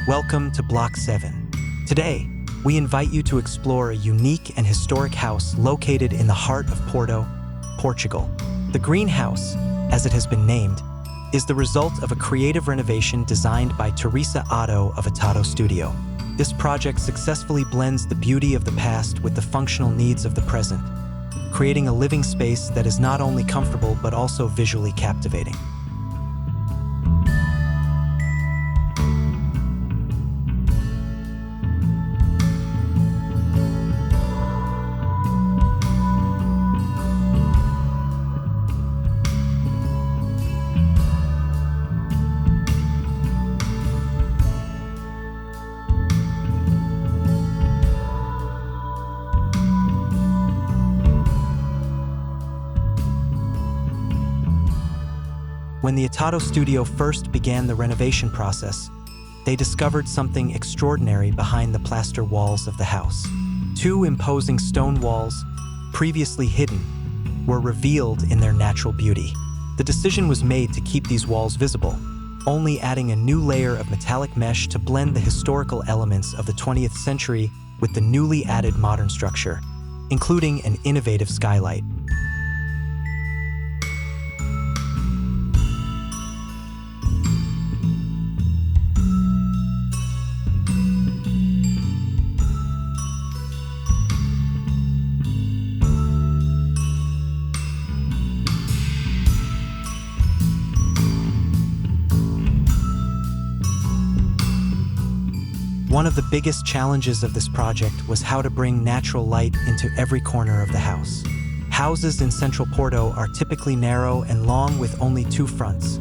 Welcome to Block 7. Today, we invite you to explore a unique and historic house located in the heart of Porto, Portugal. The greenhouse, as it has been named, is the result of a creative renovation designed by OTTOTTO of OTTOTTO Studio. This project successfully blends the beauty of the past with the functional needs of the present, creating a living space that is not only comfortable but also visually captivating. When the OTTOTTO Studio first began the renovation process, they discovered something extraordinary behind the plaster walls of the house. Two imposing stone walls, previously hidden, were revealed in their natural beauty. The decision was made to keep these walls visible, only adding a new layer of metallic mesh to blend the historical elements of the 20th century with the newly added modern structure, including an innovative skylight. One of the biggest challenges of this project was how to bring natural light into every corner of the house. Houses in central Porto are typically narrow and long with only two fronts,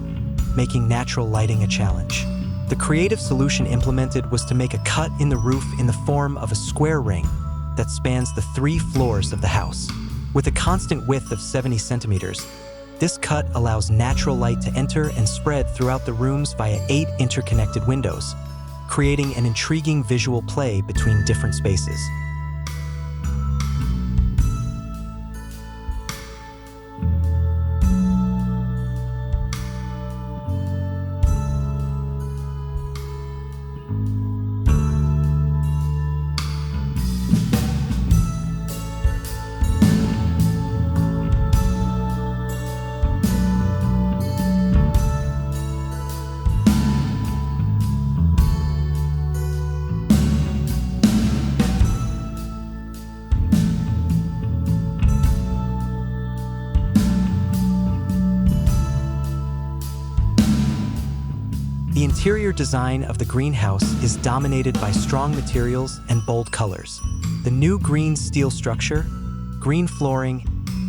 making natural lighting a challenge. The creative solution implemented was to make a cut in the roof in the form of a square ring that spans the 3 floors of the house. With a constant width of 70 centimeters, this cut allows natural light to enter and spread throughout the rooms via 8 interconnected windows, creating an intriguing visual play between different spaces. The interior design of the greenhouse is dominated by strong materials and bold colors. The new green steel structure, green flooring,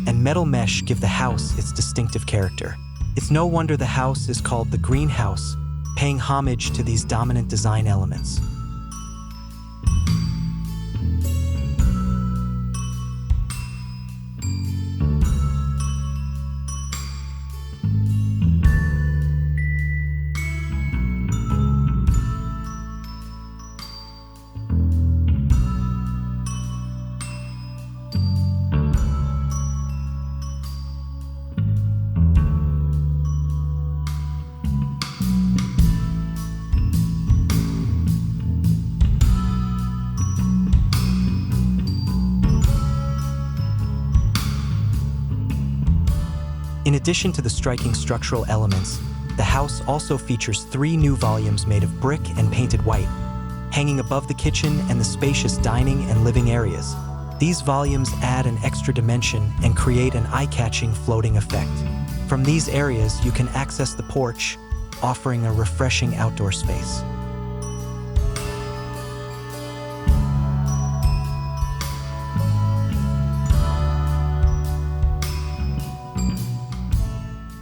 and metal mesh give the house its distinctive character. It's no wonder the house is called the greenhouse, paying homage to these dominant design elements. In addition to the striking structural elements, the house also features 3 new volumes made of brick and painted white, hanging above the kitchen and the spacious dining and living areas. These volumes add an extra dimension and create an eye-catching floating effect. From these areas, you can access the porch, offering a refreshing outdoor space.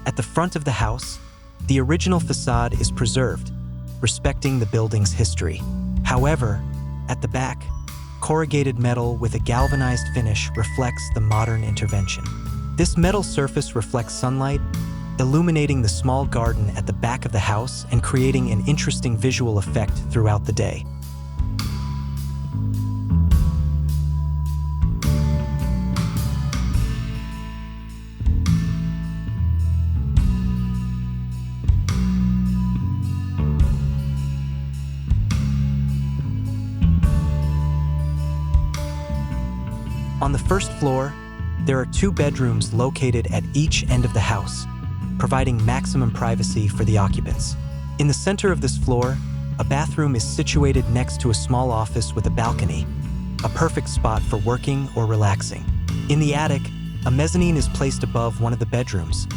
At the front of the house, the original facade is preserved, respecting the building's history. However, at the back, corrugated metal with a galvanized finish reflects the modern intervention. This metal surface reflects sunlight, illuminating the small garden at the back of the house and creating an interesting visual effect throughout the day. On the first floor, there are 2 bedrooms located at each end of the house, providing maximum privacy for the occupants. In the center of this floor, a bathroom is situated next to a small office with a balcony, a perfect spot for working or relaxing. In the attic, a mezzanine is placed above one of the bedrooms,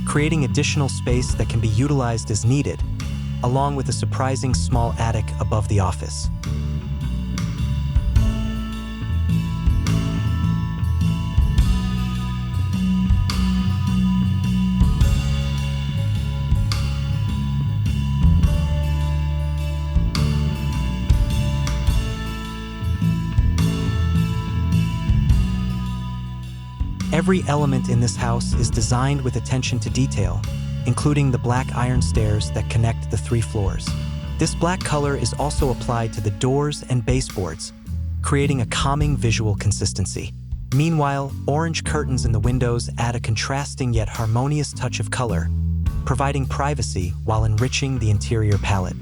creating additional space that can be utilized as needed, along with a surprising small attic above the office. Every element in this house is designed with attention to detail, including the black iron stairs that connect the 3 floors. This black color is also applied to the doors and baseboards, creating a calming visual consistency. Meanwhile, orange curtains in the windows add a contrasting yet harmonious touch of color, providing privacy while enriching the interior palette.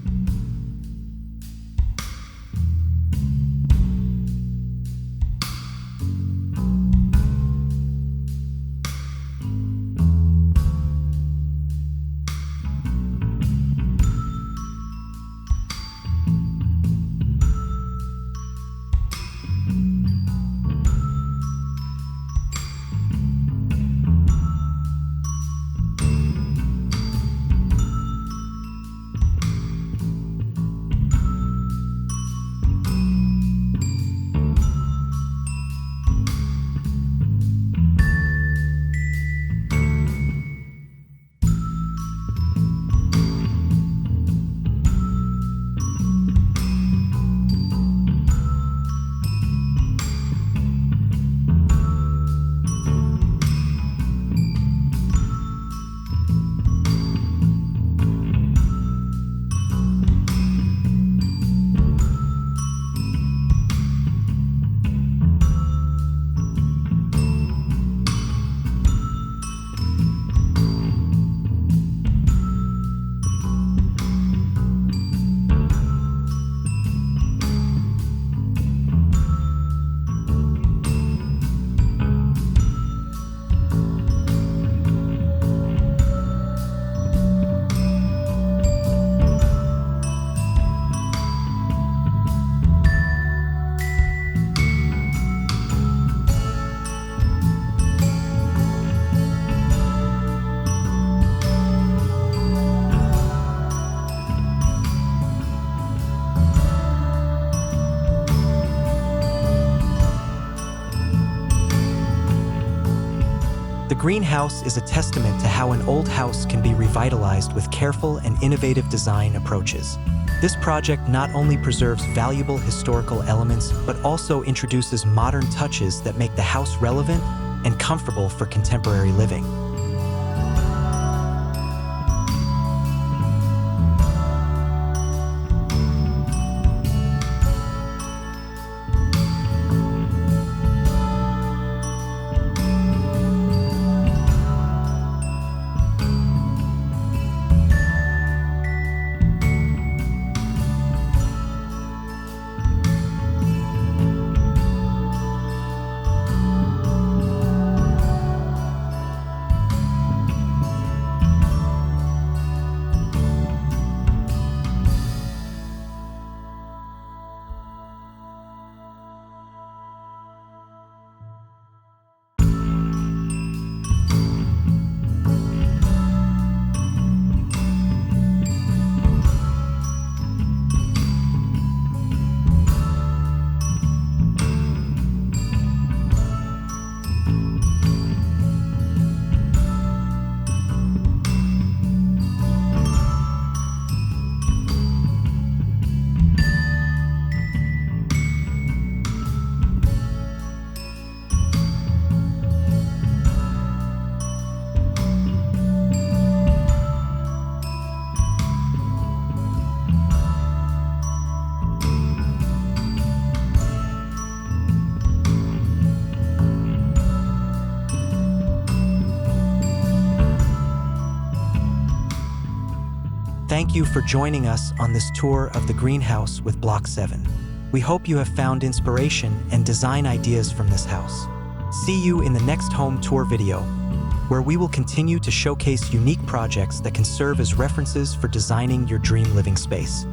The greenhouse is a testament to how an old house can be revitalized with careful and innovative design approaches. This project not only preserves valuable historical elements, but also introduces modern touches that make the house relevant and comfortable for contemporary living. Thank you for joining us on this tour of the greenhouse with Block 7. We hope you have found inspiration and design ideas from this house. See you in the next home tour video, where we will continue to showcase unique projects that can serve as references for designing your dream living space.